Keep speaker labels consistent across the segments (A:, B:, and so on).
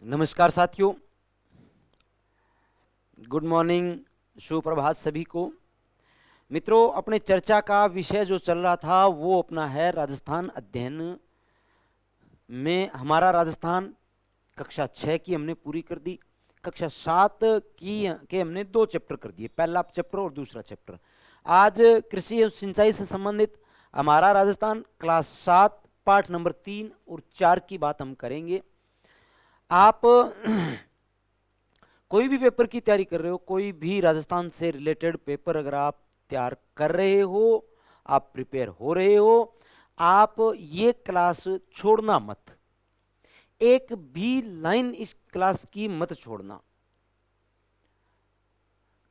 A: नमस्कार साथियों, good morning, सुप्रभात सभी को। मित्रों, अपने चर्चा का विषय जो चल रहा था वो अपना है राजस्थान अध्ययन में। हमारा राजस्थान कक्षा 6 की हमने पूरी कर दी। कक्षा 7 की के हमने 2 चैप्टर कर दिए, पहला चैप्टर और दूसरा चैप्टर। आज कृषि एवं सिंचाई से संबंधित हमारा राजस्थान क्लास 7 पाठ नंबर 3 और 4 की बात हम करेंगे। आप कोई भी पेपर की तैयारी कर रहे हो, कोई भी राजस्थान से रिलेटेड पेपर अगर आप तैयार कर रहे हो, आप प्रिपेयर हो रहे हो, आप ये क्लास छोड़ना मत। एक भी लाइन इस क्लास की मत छोड़ना।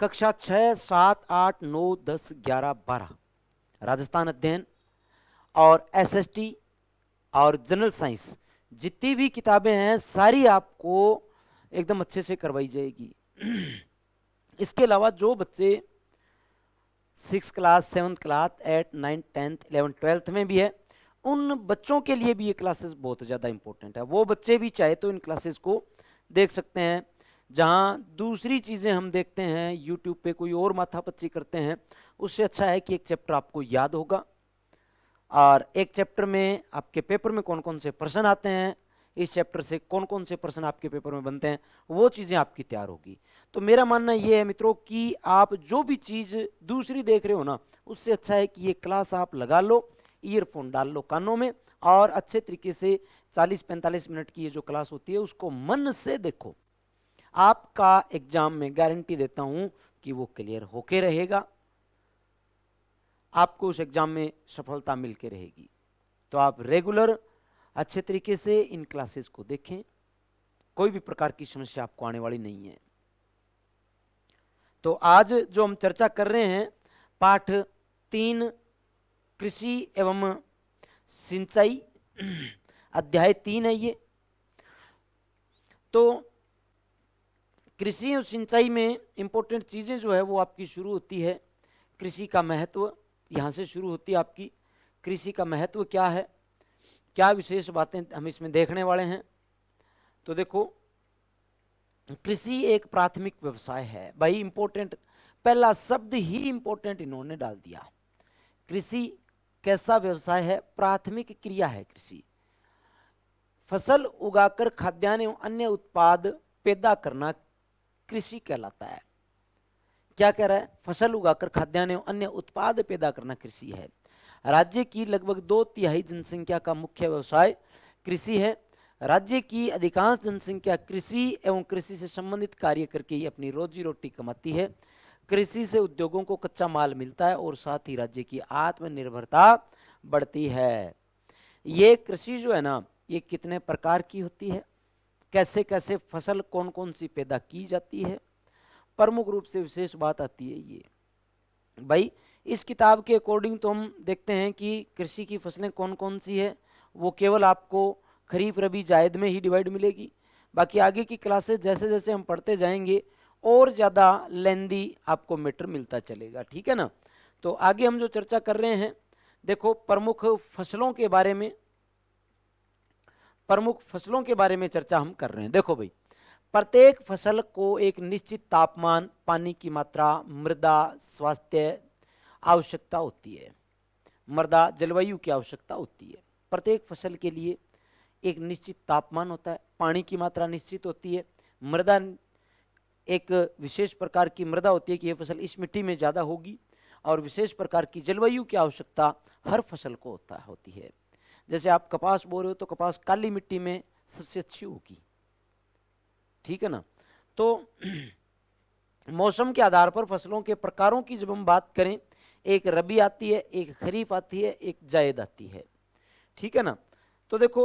A: कक्षा 6, 7, 8, 9, 10, 11, 12 राजस्थान अध्ययन और एसएसटी और जनरल साइंस जितनी भी किताबें हैं सारी आपको एकदम अच्छे से करवाई जाएगी। इसके अलावा जो बच्चे 6 क्लास, 7 क्लास, 8, 9, 10, 11, 12 में भी है, उन बच्चों के लिए भी ये क्लासेस बहुत ज़्यादा इंपॉर्टेंट है। वो बच्चे भी चाहे तो इन क्लासेस को देख सकते हैं। जहाँ दूसरी चीज़ें हम देखते हैं यूट्यूब पे, कोई और माथापच्ची करते हैं, उससे अच्छा है कि एक चैप्टर आपको याद होगा और एक चैप्टर में आपके पेपर में कौन कौन से प्रश्न आते हैं, इस चैप्टर से कौन कौन से प्रश्न आपके पेपर में बनते हैं, वो चीज़ें आपकी तैयार होगी। तो मेरा मानना ये है मित्रों कि आप जो भी चीज़ दूसरी देख रहे हो ना, उससे अच्छा है कि ये क्लास आप लगा लो, ईयरफोन डाल लो कानों में और अच्छे तरीके से 40-45 मिनट की ये जो क्लास होती है उसको मन से देखो। आपका एग्जाम में गारंटी देता हूं कि वो क्लियर होके रहेगा, आपको उस एग्जाम में सफलता मिलके रहेगी। तो आप रेगुलर अच्छे तरीके से इन क्लासेस को देखें, कोई भी प्रकार की समस्या आपको आने वाली नहीं है। तो आज जो हम चर्चा कर रहे हैं पाठ 3 कृषि एवं सिंचाई अध्याय 3 है ये। तो कृषि और सिंचाई में इंपॉर्टेंट चीजें जो है वो आपकी शुरू होती है कृषि का महत्व, यहां से शुरू होती है आपकी। कृषि का महत्व क्या है, क्या विशेष बातें हम इसमें देखने वाले हैं। तो देखो, कृषि एक प्राथमिक व्यवसाय है भाई। इंपॉर्टेंट पहला शब्द ही इंपॉर्टेंट इन्होंने डाल दिया। कृषि कैसा व्यवसाय है? प्राथमिक क्रिया है कृषि। फसल उगाकर खाद्यान्न एवं अन्य उत्पाद पैदा करना कृषि कहलाता है। क्या कह रहा है? फसल उगाकर खाद्यान्न एवं अन्य उत्पाद पैदा करना कृषि है। राज्य की लगभग 2/3 जनसंख्या का मुख्य व्यवसाय कृषि है। राज्य की अधिकांश जनसंख्या कृषि एवं कृषि से संबंधित कार्य करके ही अपनी रोजी रोटी कमाती है। कृषि से उद्योगों को कच्चा माल मिलता है और साथ ही राज्य की आत्मनिर्भरता बढ़ती है। ये कृषि जो है ना, ये कितने प्रकार की होती है, कैसे कैसे फसल कौन कौन सी पैदा की जाती है, प्रमुख रूप से विशेष बात आती है ये भाई। इस किताब के अकॉर्डिंग तो हम देखते हैं कि कृषि की फसलें कौन कौन सी है, वो केवल आपको खरीफ रबी जायद में ही डिवाइड मिलेगी। बाकी आगे की क्लासेस जैसे जैसे हम पढ़ते जाएंगे और ज़्यादा लेंदी आपको मैटर मिलता चलेगा, ठीक है ना। तो आगे हम जो चर्चा कर रहे हैं, देखो प्रमुख फसलों के बारे में, प्रमुख फसलों के बारे में चर्चा हम कर रहे हैं। देखो भाई, प्रत्येक फसल को एक निश्चित तापमान, पानी की मात्रा, मृदा स्वास्थ्य आवश्यकता होती है, मृदा जलवायु की आवश्यकता होती है। प्रत्येक फसल के लिए एक निश्चित तापमान होता है, पानी की मात्रा निश्चित होती है, मृदा एक विशेष प्रकार की मृदा होती है कि यह फसल इस मिट्टी में ज़्यादा होगी, और विशेष प्रकार की जलवायु की आवश्यकता हर फसल को होती है। जैसे आप कपास बो रहे हो तो कपास काली मिट्टी में सबसे अच्छी होगी, ठीक है ना। तो मौसम के आधार पर फसलों के प्रकारों की जब हम बात करें, एक रबी आती है, एक खरीफ आती है, एक जायद आती है, ठीक है ना। तो देखो,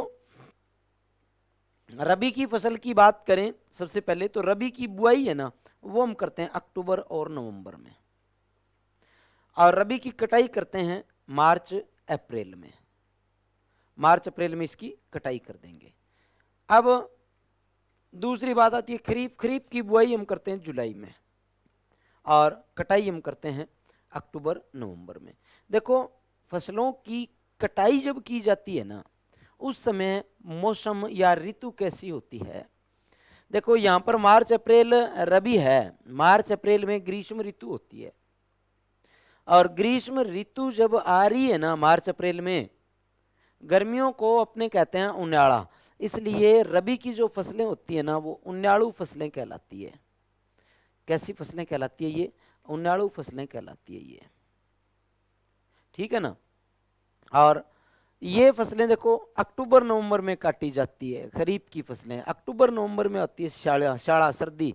A: रबी की फसल की बात करें सबसे पहले, तो रबी की बुआई है ना वो हम करते हैं अक्टूबर और नवंबर में, और रबी की कटाई करते हैं मार्च अप्रैल में। मार्च अप्रैल में इसकी कटाई कर देंगे। अब दूसरी बात आती है खरीफ। खरीफ की बुआई हम करते हैं जुलाई में और कटाई हम करते हैं अक्टूबर नवंबर में। देखो, फसलों की कटाई जब की जाती है ना, उस समय मौसम या ऋतु कैसी होती है, देखो यहाँ पर मार्च अप्रैल रबी है, मार्च अप्रैल में ग्रीष्म ऋतु होती है, और ग्रीष्म ऋतु जब आ रही है ना मार्च अप्रैल में, गर्मियों को अपने कहते हैं उन्याड़ा, इसलिए रबी की जो फसलें होती है ना वो उन्याड़ू फसलें कहलाती है। कैसी फसलें कहलाती है ये? उन्याड़ू फसलें कहलाती है ये, ठीक है ना। और ये फसलें देखो अक्टूबर नवंबर में काटी जाती है, खरीफ की फसलें अक्टूबर नवंबर में आती है। शाड़ा, शाड़ा सर्दी,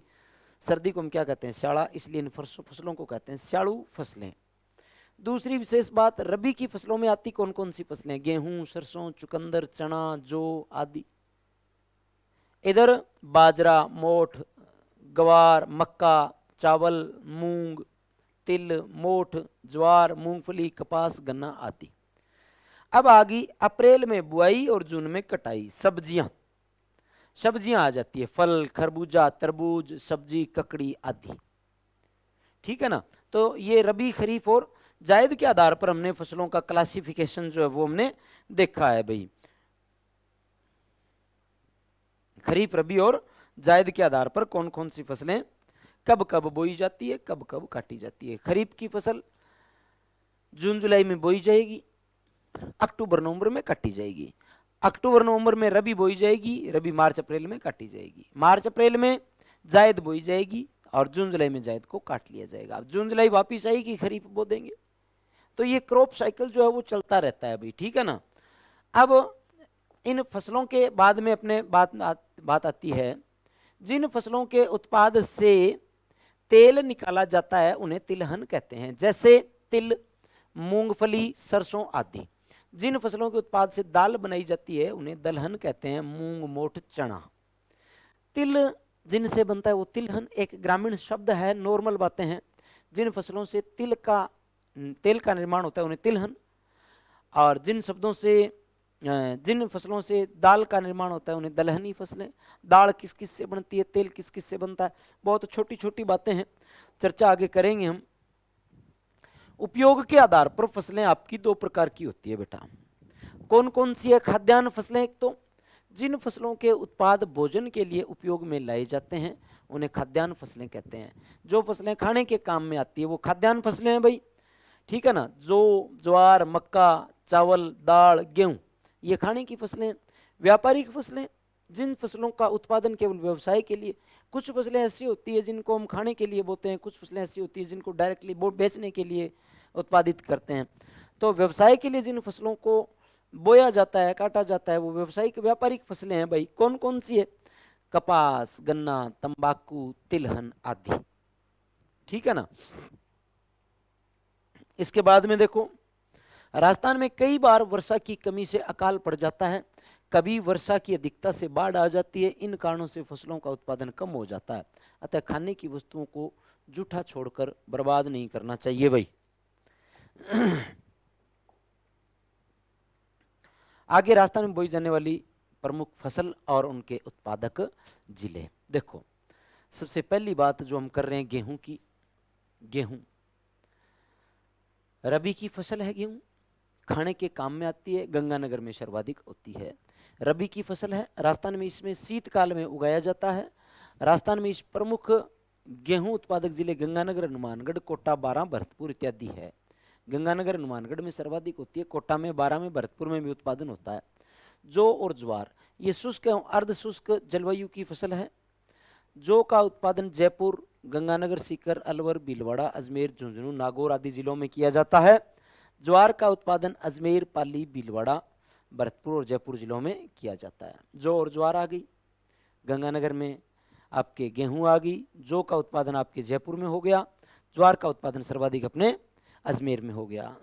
A: सर्दी को हम क्या कहते हैं? शाड़ा, इसलिए इन फसलों को कहते हैं स्याड़ू फसलें। दूसरी विशेष बात, रबी की फसलों में आती कौन कौन सी फसलें? गेहूं, सरसों, चुकंदर, चना, जौ आदि। इधर बाजरा, मोठ, गवार, मक्का, चावल, मूंग, तिल, मोठ, ज्वार, मूंगफली, कपास, गन्ना आदि। अब आ गई अप्रैल में बुआई और जून में कटाई। सब्जियां, सब्जियां आ जाती है, फल, खरबूजा, तरबूज, सब्जी, ककड़ी आदि, ठीक है ना। तो ये रबी, खरीफ और जायद के आधार पर हमने फसलों का क्लासिफिकेशन जो है वो हमने देखा है भाई। खरीफ, रबी और जायद के आधार पर कौन कौन सी फसलें कब कब बोई जाती है, कब कब काटी जाती है। खरीफ की फसल जून जुलाई में बोई जाएगी, अक्टूबर नवंबर में काटी जाएगी। अक्टूबर नवंबर में रबी बोई जाएगी, रबी मार्च अप्रैल में काटी जाएगी। मार्च अप्रैल में जायद बोई जाएगी और जून जुलाई में जायद को काट लिया जाएगा। अब जून जुलाई वापिस आएगी, खरीफ बो देंगे। तो ये क्रॉप साइकिल जो है वो चलता रहता है भाई, ठीक है ना। अब इन फसलों के बाद में अपने बात आती है, जिन फसलों के उत्पाद से तेल निकाला जाता है उन्हें तिलहन कहते हैं, जैसे तिल, मूंगफली, सरसों आदि। जिन फसलों के उत्पाद से दाल बनाई जाती है उन्हें दलहन कहते हैं, मूंग, मोठ, चना। तिल जिनसे बनता है वो तिलहन, एक ग्रामीण शब्द है, नॉर्मल बातें हैं। जिन फसलों से तेल का निर्माण होता है उन्हें तिलहन, और जिन फसलों से दाल का निर्माण होता है उन्हें दलहनी फसलें। दाल किस किस से बनती है, तेल किस किस से बनता है, बहुत छोटी छोटी बातें हैं, चर्चा आगे करेंगे हम। उपयोग के आधार पर फसलें आपकी दो प्रकार की होती है बेटा। कौन कौन सी है? खाद्यान्न फसलें, एक तो जिन फसलों के उत्पाद भोजन के लिए उपयोग में लाए जाते हैं उन्हें खाद्यान्न फसलें कहते हैं। जो फसलें खाने के काम में आती है वो खाद्यान्न फसलें हैं भाई, ठीक है ना। जौ, ज्वार, मक्का, चावल, दाल, गेहूं, ये खाने की फसलें। व्यापारिक फसलें, जिन फसलों का उत्पादन केवल व्यवसाय के लिए, कुछ फसलें ऐसी होती है जिनको हम खाने के लिए बोते हैं, कुछ फसलें ऐसी होती है जिनको डायरेक्टली बेचने के लिए उत्पादित करते हैं। तो व्यवसाय के लिए जिन फसलों को बोया जाता है, काटा जाता है, वो व्यवसायिक व्यापारिक फसलें हैं भाई। कौन कौन सी है? कपास, गन्ना, तंबाकू, तिलहन आदि, ठीक है ना। इसके बाद में देखो, राजस्थान में कई बार वर्षा की कमी से अकाल पड़ जाता है, कभी वर्षा की अधिकता से बाढ़ आ जाती है। इन कारणों से फसलों का उत्पादन कम हो जाता है। अतः खाने की वस्तुओं को जूठा छोड़कर बर्बाद नहीं करना चाहिए भाई। आगे राजस्थान में बोई जाने वाली प्रमुख फसल और उनके उत्पादक जिले। देखो, सबसे पहली बात जो हम कर रहे हैं गेहूं की। गेहूं रबी की फसल है, गेहूं खाने के काम में आती है, गंगानगर में सर्वाधिक होती है। रबी की फसल है, राजस्थान में इसमें शीतकाल में उगाया जाता है। राजस्थान में इस प्रमुख गेहूं उत्पादक जिले गंगानगर, हनुमानगढ़, कोटा, बारां, भरतपुर इत्यादि है। गंगानगर, हनुमानगढ़ में सर्वाधिक होती है, कोटा में, बारां में, भरतपुर में भी उत्पादन होता है। जौ और ज्वार, ये शुष्क एवं अर्ध शुष्क जलवायु की फसल है। जौ का उत्पादन जयपुर, गंगानगर, सीकर, अलवर, भीलवाड़ा, अजमेर, झुंझुनू, नागौर आदि जिलों में किया जाता है। ज्वार का उत्पादन अजमेर, पाली, भीलवाड़ा, भरतपुर और जयपुर जिलों में किया जाता है। जौ और ज्वार आ गई, गंगानगर में आपके गेहूं आ गई। जौ का उत्पादन आपके जयपुर में हो गया, ज्वार का उत्पादन सर्वाधिक अपने अजमेर में हो गया।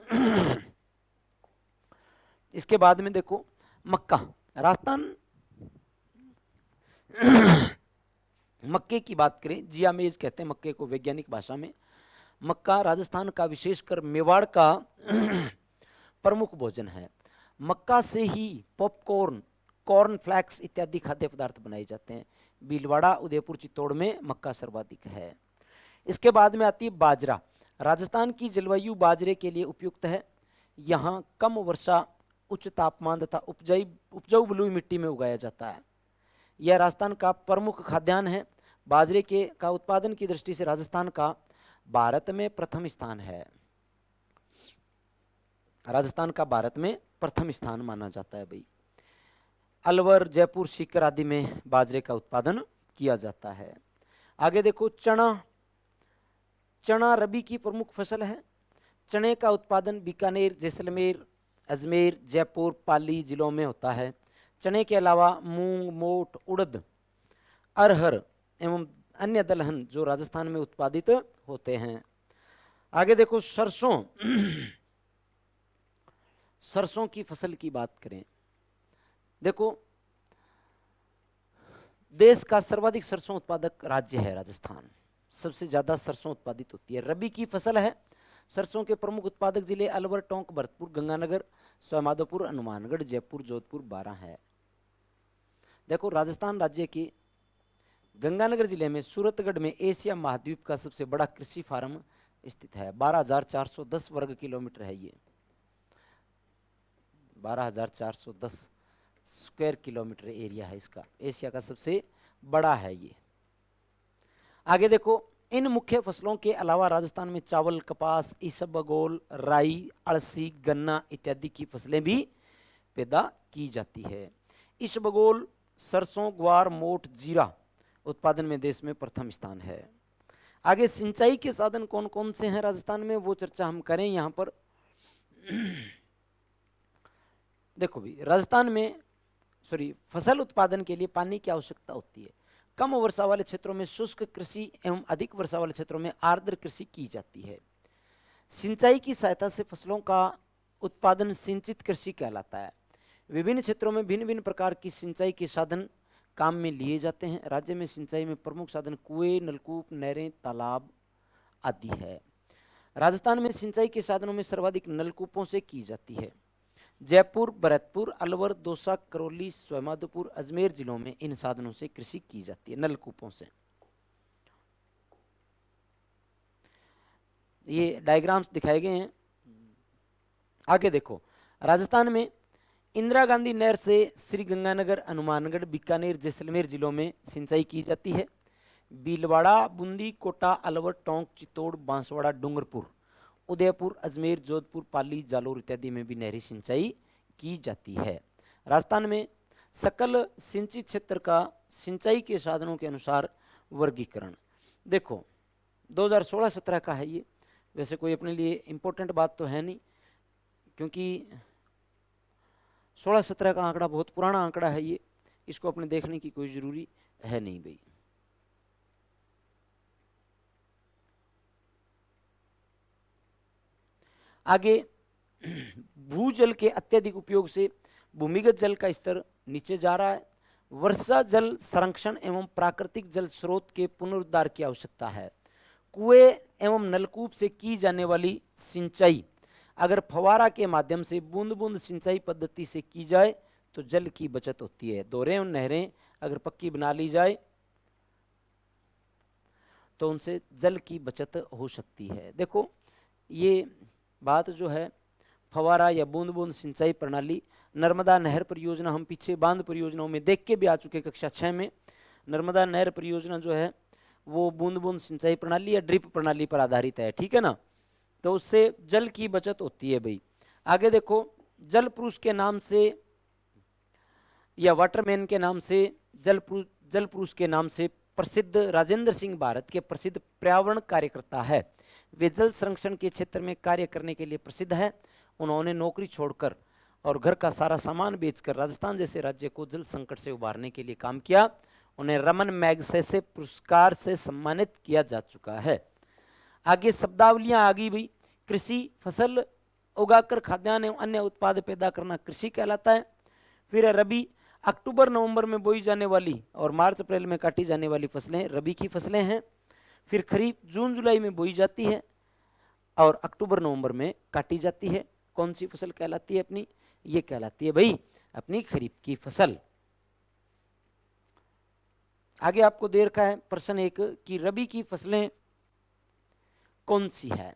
A: इसके बाद में देखो मक्का, राजस्थान मक्के की बात करें, जियामेज कहते हैं मक्के को वैज्ञानिक भाषा में। मक्का राजस्थान का, विशेषकर मेवाड़ का प्रमुख भोजन है। मक्का से ही पॉपकॉर्न, कॉर्न फ्लैक्स इत्यादि खाद्य पदार्थ बनाए जाते हैं। भीलवाड़ा, उदयपुर, चित्तौड़ में मक्का सर्वाधिक है। इसके बाद में आती है बाजरा। राजस्थान की जलवायु बाजरे के लिए उपयुक्त है। यहाँ कम वर्षा, उच्च तापमान तथा उपजाऊ बलुई मिट्टी में उगाया जाता है। यह राजस्थान का प्रमुख खाद्यान्न है। बाजरे के का उत्पादन की दृष्टि से राजस्थान का भारत में प्रथम स्थान है। राजस्थान का भारत में प्रथम स्थान माना जाता है भाई। अलवर, जयपुर, सीकर आदि में बाजरे का उत्पादन किया जाता है। आगे देखो, चना। चना रबी की प्रमुख फसल है। चने का उत्पादन बीकानेर, जैसलमेर, अजमेर, जयपुर, पाली जिलों में होता है। चने के अलावा मूंग, मोठ, उड़द, अरहर एवं अन्य दलहन जो राजस्थान में उत्पादित होते हैं। आगे देखो, सरसों। सरसों की फसल की बात करें, देखो देश का सर्वाधिक सरसों उत्पादक राज्य है राजस्थान। सबसे ज्यादा सरसों उत्पादित होती है। रबी की फसल है। सरसों के प्रमुख उत्पादक जिले अलवर, टोंक, भरतपुर, गंगानगर, सवाईमाधोपुर, हनुमानगढ़, जयपुर, जोधपुर, बारां है। देखो, राजस्थान राज्य के गंगानगर जिले में सूरतगढ़ में एशिया महाद्वीप का सबसे बड़ा कृषि फार्म स्थित है। 12,410 वर्ग किलोमीटर है ये। 12,410 स्क्वायर किलोमीटर एरिया है इसका। एशिया का सबसे बड़ा है ये। आगे देखो, इन मुख्य फसलों के अलावा राजस्थान में चावल, कपास, इसबगोल, राई, अड़सी, गन्ना इत्यादि की फसलें भी पैदा की जाती है। इसबगोल, सरसों, ग्वार, मोठ, जीरा उत्पादन में देश में प्रथम स्थान है। आगे सिंचाई के साधन कौन कौन से हैं राजस्थान में, वो चर्चा हम करें यहां पर। देखो भी, राजस्थान में फसल उत्पादन के लिए पानी की आवश्यकता होती है। कम वर्षा वाले क्षेत्रों में शुष्क कृषि एवं अधिक वर्षा वाले क्षेत्रों में आर्द्र कृषि की जाती है। सिंचाई की सहायता से फसलों का उत्पादन सिंचित कृषि कहलाता है। विभिन्न क्षेत्रों में भिन्न भिन्न प्रकार की सिंचाई के साधन काम में लिए जाते हैं। राज्य में सिंचाई में प्रमुख साधन कुएं, नलकूप, नहरें, तालाब आदि है। राजस्थान में सिंचाई के साधनों में सर्वाधिक नलकूपों से की जाती है। जयपुर, भरतपुर, अलवर, दौसा, करौली, सवाईमाधोपुर, अजमेर जिलों में इन साधनों से कृषि की जाती है, नलकूपों से। ये डायग्राम्स दिखाए गए हैं। आगे देखो, राजस्थान में इंदिरा गांधी नहर से श्री गंगानगर, हनुमानगढ़, बीकानेर, जैसलमेर जिलों में सिंचाई की जाती है। भीलवाड़ा, बूंदी, कोटा, अलवर, टोंक, चित्तौड़, बांसवाड़ा, डूंगरपुर, उदयपुर, अजमेर, जोधपुर, पाली, जालोर इत्यादि में भी नहरी सिंचाई की जाती है। राजस्थान में सकल सिंचित क्षेत्र का सिंचाई के साधनों के अनुसार वर्गीकरण देखो 2016-17 का है ये। वैसे कोई अपने लिए इम्पोर्टेंट बात तो है नहीं, क्योंकि 16-17 का आंकड़ा बहुत पुराना आंकड़ा है ये, इसको अपने देखने की कोई जरूरी है नहीं भाई। आगे, भूजल के अत्यधिक उपयोग से भूमिगत जल का स्तर नीचे जा रहा है। वर्षा जल संरक्षण एवं प्राकृतिक जल स्रोत के पुनरुद्धार की आवश्यकता है। कुएं एवं नलकूप से की जाने वाली सिंचाई अगर फवारा के माध्यम से बूंद बूंद सिंचाई पद्धति से की जाए तो जल की बचत होती है। दोरें और नहरें अगर पक्की बना ली जाए तो उनसे जल की बचत हो सकती है। देखो, ये बात जो है फवारा या बूंद बूंद सिंचाई प्रणाली, नर्मदा नहर परियोजना हम पीछे बांध परियोजनाओं में देख के भी आ चुके कक्षा 6 में। नर्मदा नहर परियोजना जो है वो बूंद बूंद सिंचाई प्रणाली या ड्रिप प्रणाली पर आधारित है, ठीक है ना। तो उससे जल की बचत होती है भाई। आगे देखो, जल पुरुष के नाम से या वाटरमैन के नाम से, जल पुरुष के नाम से प्रसिद्ध राजेंद्र सिंह भारत के प्रसिद्ध पर्यावरण कार्यकर्ता है। वे जल संरक्षण के क्षेत्र में कार्य करने के लिए प्रसिद्ध है। उन्होंने नौकरी छोड़कर और घर का सारा सामान बेचकर राजस्थान जैसे राज्य को जल संकट से उबारने के लिए काम किया। उन्हें रमन मैगसेसे पुरस्कार से सम्मानित किया जा चुका है। आगे शब्दावलियां आ गई भाई। कृषि, फसल उगाकर खाद्यान्न एवं अन्य उत्पाद पैदा करना कृषि कहलाता है। फिर रबी, अक्टूबर नवंबर में बोई जाने वाली और मार्च अप्रैल में काटी जाने वाली फसलें रबी की फसलें हैं। फिर खरीफ जून जुलाई में बोई जाती है और अक्टूबर नवंबर में काटी जाती है। कौन सी फसल कहलाती है अपनी? ये कहलाती है भाई अपनी खरीफ की फसल। आगे आपको दे रखा है प्रश्न एक कि रबी की फसलें कौन सी है।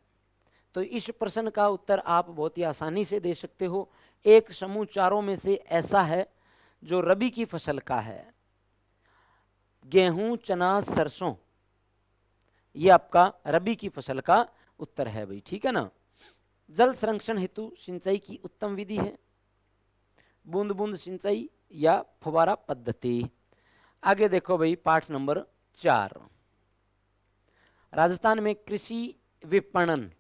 A: तो इस प्रश्न का उत्तर आप बहुत ही आसानी से दे सकते हो। एक समूह चारों में से ऐसा है जो रबी की फसल का है। गेहूं, चना, सरसों, ये आपका रबी की फसल का उत्तर है भाई, ठीक है ना। जल संरक्षण हेतु सिंचाई की उत्तम विधि है बूंद बूंद सिंचाई या फुवारा पद्धति। आगे देखो भाई पाठ नंबर 4, राजस्थान में कृषि विपणन।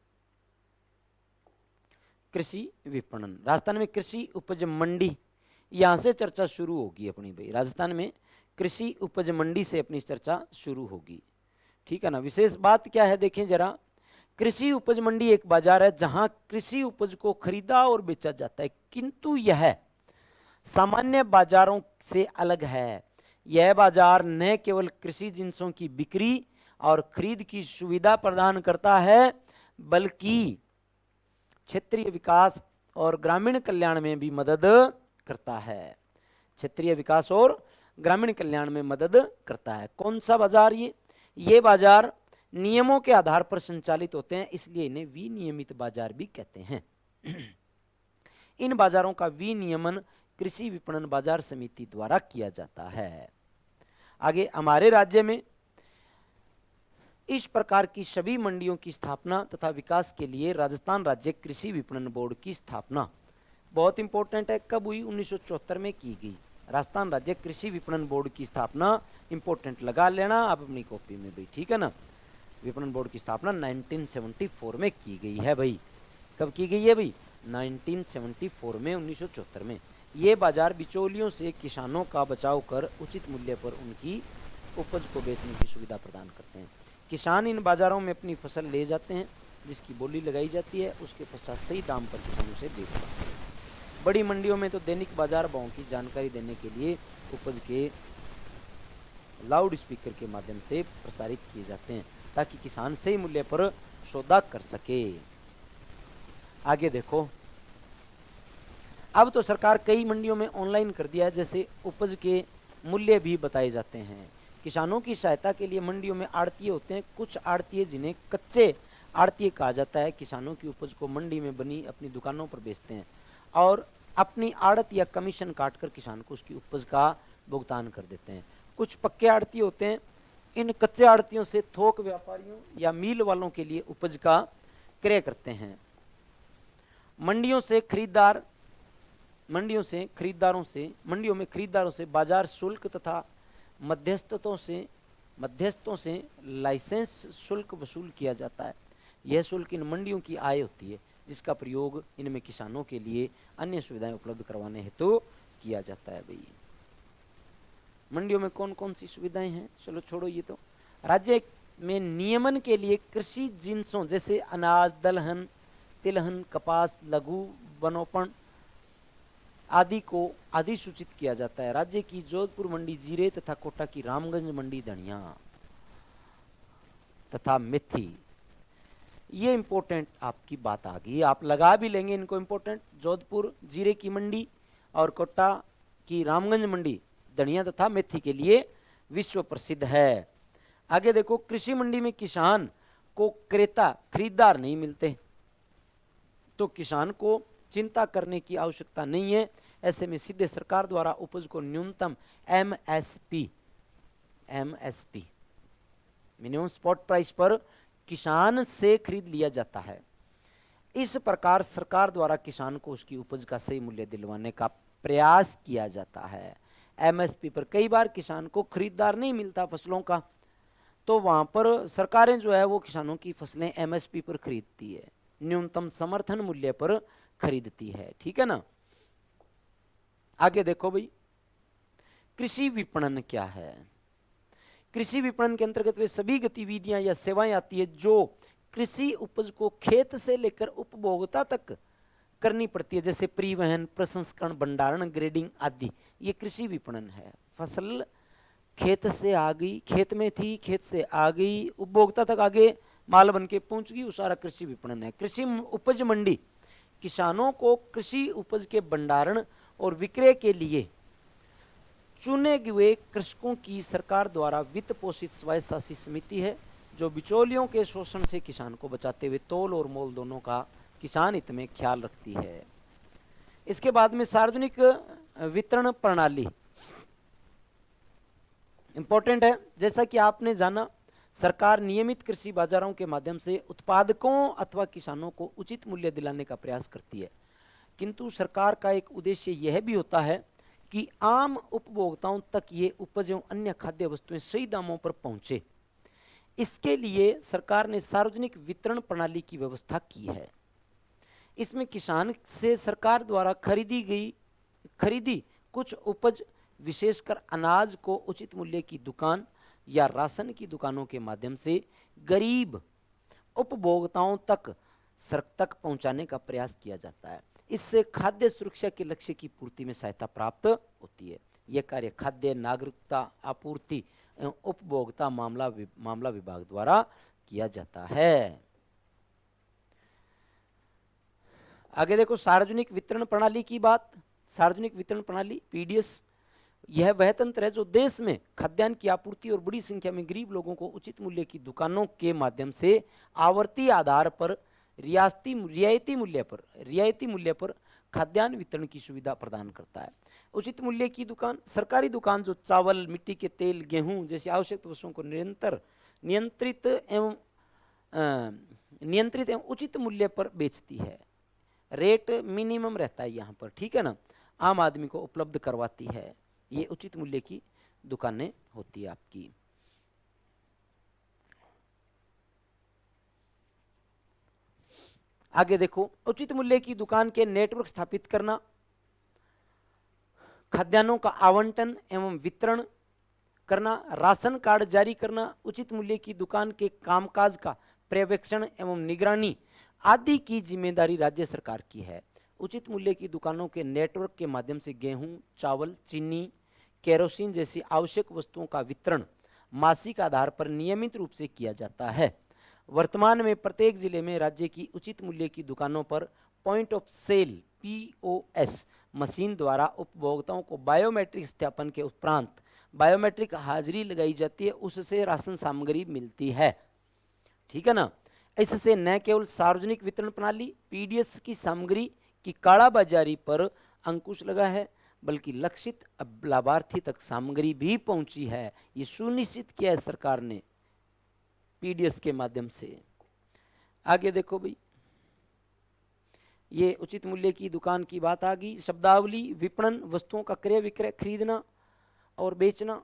A: कृषि विपणन, राजस्थान में कृषि उपज मंडी, यहां से चर्चा शुरू होगी अपनी भाई। राजस्थान में कृषि उपज मंडी से अपनी चर्चा शुरू होगी, ठीक है ना। विशेष बात क्या है देखें जरा, कृषि उपज मंडी एक बाजार है जहां कृषि उपज को खरीदा और बेचा जाता है, किंतु यह सामान्य बाजारों से अलग है। यह बाजार न केवल कृषि जिंसों की बिक्री और खरीद की सुविधा प्रदान करता है, बल्कि क्षेत्रीय विकास और ग्रामीण कल्याण में भी मदद करता है। क्षेत्रीय विकास और ग्रामीण कल्याण में मदद करता है। कौन सा बाजार ये बाजार नियमों के आधार पर संचालित होते हैं, इसलिए इन्हें विनियमित बाजार भी कहते हैं। इन बाजारों का विनियमन कृषि विपणन बाजार समिति द्वारा किया जाता है। आगे हमारे राज्य में इस प्रकार की सभी मंडियों की स्थापना तथा विकास के लिए राजस्थान राज्य कृषि विपणन बोर्ड की स्थापना बहुत इंपॉर्टेंट है। कब हुई? 1974 में की गई। राजस्थान राज्य कृषि विपणन बोर्ड की स्थापना इंपॉर्टेंट लगा लेना आप अपनी कॉपी में भाई, ठीक है ना। विपणन बोर्ड की स्थापना 1974 में की गई है भाई। कब की गई है भाई? 1974 में, 1974 में। ये बाजार बिचौलियों से किसानों का बचाव कर उचित मूल्य पर उनकी उपज को बेचने की सुविधा प्रदान करते हैं। किसान इन बाजारों में अपनी फसल ले जाते हैं, जिसकी बोली लगाई जाती है, उसके पश्चात सही दाम पर किसानों से बेच पाते हैं। बड़ी मंडियों में तो दैनिक बाजार भावों की जानकारी देने के लिए उपज के लाउड स्पीकर के माध्यम से प्रसारित किए जाते हैं, ताकि किसान सही मूल्य पर सौदा कर सके। आगे देखो, अब तो सरकार कई मंडियों में ऑनलाइन कर दिया है, जैसे उपज के मूल्य भी बताए जाते हैं। किसानों की सहायता के लिए मंडियों में आड़तीय होते हैं। कुछ आड़तीय, जिन्हें कच्चे आड़तीय कहा जाता है, किसानों की उपज को मंडी में बनी अपनी दुकानों पर बेचते हैं और अपनी आड़त या कमीशन काटकर किसान को उसकी उपज का भुगतान कर देते हैं। कुछ पक्के आड़तीय होते हैं। इन कच्चे आड़तियों से थोक व्यापारियों या मिल वालों के लिए उपज का क्रय करते हैं। मंडियों में खरीदारों से बाजार शुल्क तथा मध्यस्थों से लाइसेंस शुल्क वसूल किया जाता है। यह शुल्क इन मंडियों की आय होती है, जिसका प्रयोग इनमें किसानों के लिए अन्य सुविधाएं उपलब्ध करवाने हेतु किया जाता है भाई। मंडियों में कौन कौन सी सुविधाएं हैं, चलो छोड़ो ये तो। राज्य में नियमन के लिए कृषि जिन्सों जैसे अनाज, दलहन, तिलहन, कपास, लघु वनोपण आदि को अधिसूचित किया जाता है। राज्य की जोधपुर मंडी जीरे तथा कोटा की रामगंज मंडी धनिया तथा मेथी, ये इंपॉर्टेंट आपकी बात आ गई, आप लगा भी लेंगे इनको इंपॉर्टेंट। जोधपुर जीरे की मंडी और कोटा की रामगंज मंडी धनिया तथा मेथी के लिए विश्व प्रसिद्ध है। आगे देखो, कृषि मंडी में किसान को क्रेता खरीदार नहीं मिलते, तो किसान को चिंता करने की आवश्यकता नहीं है। ऐसे में सीधे सरकार द्वारा उपज को न्यूनतम एमएसपी मिनिमम स्पॉट प्राइस पर किसान से खरीद लिया जाता है। इस प्रकार सरकार द्वारा किसान को उसकी उपज का सही मूल्य दिलवाने का प्रयास किया जाता है। एमएसपी पर कई बार किसान को खरीदार नहीं मिलता फसलों का, तो वहां पर सरकारें जो है वो किसानों की फसलें एमएसपी पर खरीदती है, न्यूनतम समर्थन मूल्य पर खरीदती है, ठीक है ना। आगे देखो भाई, कृषि विपणन क्या है? कृषि विपणन के अंतर्गत वे सभी गतिविधियां या सेवाएं आती है जो कृषि उपज को खेत से लेकर उपभोक्ता तक करनी पड़ती है, जैसे परिवहन, प्रसंस्करण, भंडारण, ग्रेडिंग आदि। ये कृषि विपणन है। फसल खेत से आ गई, खेत में थी, खेत से आ गई, उपभोक्ता तक आगे माल बन के पहुंच गई, वो सारा कृषि विपणन है। कृषि उपज मंडी किसानों को कृषि उपज के भंडारण और विक्रय के लिए चुने हुए कृषकों की सरकार द्वारा वित्त पोषित स्वयं समिति है, जो बिचौलियों के शोषण से किसान को बचाते हुए तोल और मोल दोनों का किसान हित में ख्याल रखती है। इसके बाद में सार्वजनिक वितरण प्रणाली। इंपॉर्टेंट है। जैसा कि आपने जाना, सरकार नियमित कृषि बाजारों के माध्यम से उत्पादकों अथवा किसानों को उचित मूल्य दिलाने का प्रयास करती है, किंतु सरकार का एक उद्देश्य यह भी होता है कि आम उपभोक्ताओं तक ये उपज एवं अन्य खाद्य वस्तुएं सही दामों पर पहुंचे। इसके लिए सरकार ने सार्वजनिक वितरण प्रणाली की व्यवस्था की है। इसमें किसान से सरकार द्वारा खरीदी कुछ उपज, विशेषकर अनाज को उचित मूल्य की दुकान या राशन की दुकानों के माध्यम से गरीब उपभोक्ताओं तक पहुंचाने का प्रयास किया जाता है। इससे खाद्य सुरक्षा के लक्ष्य की पूर्ति में सहायता प्राप्त होती है। यह कार्य खाद्य नागरिकता आपूर्ति एवं उपभोक्ता मामला विभाग द्वारा किया जाता है। आगे देखो सार्वजनिक वितरण प्रणाली की बात। सार्वजनिक वितरण प्रणाली पीडीएस यह वह तंत्र है जो देश में खाद्यान्न की आपूर्ति और बड़ी संख्या में गरीब लोगों को उचित मूल्य की दुकानों के माध्यम से आवर्ती आधार पर रियायती मूल्य पर खाद्यान्न वितरण की सुविधा प्रदान करता है। उचित मूल्य की दुकान सरकारी दुकान जो चावल, मिट्टी के तेल, गेहूं जैसी आवश्यक वस्तुओं को नियंत्रित एवं उचित मूल्य पर बेचती है। रेट मिनिमम रहता है यहाँ पर, ठीक है ना, आम आदमी को उपलब्ध करवाती है। ये उचित मूल्य की दुकानें होती है आपकी। आगे देखो उचित मूल्य की दुकान के नेटवर्क स्थापित करना, खाद्यान्नों का आवंटन एवं वितरण करना, राशन कार्ड जारी करना, उचित मूल्य की दुकान के कामकाज का पर्यवेक्षण एवं निगरानी आदि की जिम्मेदारी राज्य सरकार की है। उचित मूल्य की दुकानों के नेटवर्क के माध्यम से गेहूं, चावल, चीनी, केरोसिन जैसी आवश्यक वस्तुओं का वितरण मासिक आधार पर नियमित रूप से किया जाता है। वर्तमान में प्रत्येक जिले में राज्य की उचित मूल्य की दुकानों पर point of sale POS machine द्वारा उपभोक्ताओं को बायोमेट्रिक सत्यापन के उपरांत बायोमेट्रिक हाजिरी लगाई जाती है, उससे राशन सामग्री मिलती है, ठीक है ना। इससे न केवल सार्वजनिक वितरण प्रणाली PDS की सामग्री की कालाबाजारी पर अंकुश लगा है, बल्कि लक्षित लाभार्थी तक सामग्री भी पहुंची है। ये सुनिश्चित किया है सरकार ने PDS के माध्यम से। आगे देखो भाई, ये उचित मूल्य की दुकान की बात आ गई। शब्दावली विपणन वस्तुओं का क्रय विक्रय, खरीदना और बेचना,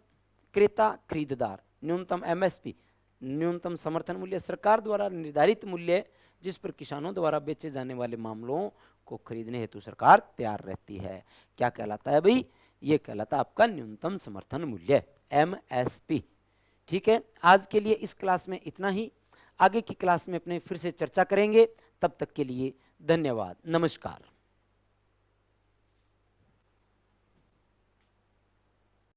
A: क्रेता खरीददार, न्यूनतम MSP न्यूनतम समर्थन मूल्य, सरकार द्वारा निर्धारित मूल्य जिस पर किसानों द्वारा बेचे जाने वाले मामलों को खरीदने हेतु सरकार तैयार रहती है। क्या कहलाता है भाई? ये कहलाता है आपका न्यूनतम समर्थन मूल्य, MSP। ठीक है, आज के लिए इस क्लास में इतना ही। आगे की क्लास में अपने फिर से चर्चा करेंगे। तब तक के लिए धन्यवाद, नमस्कार।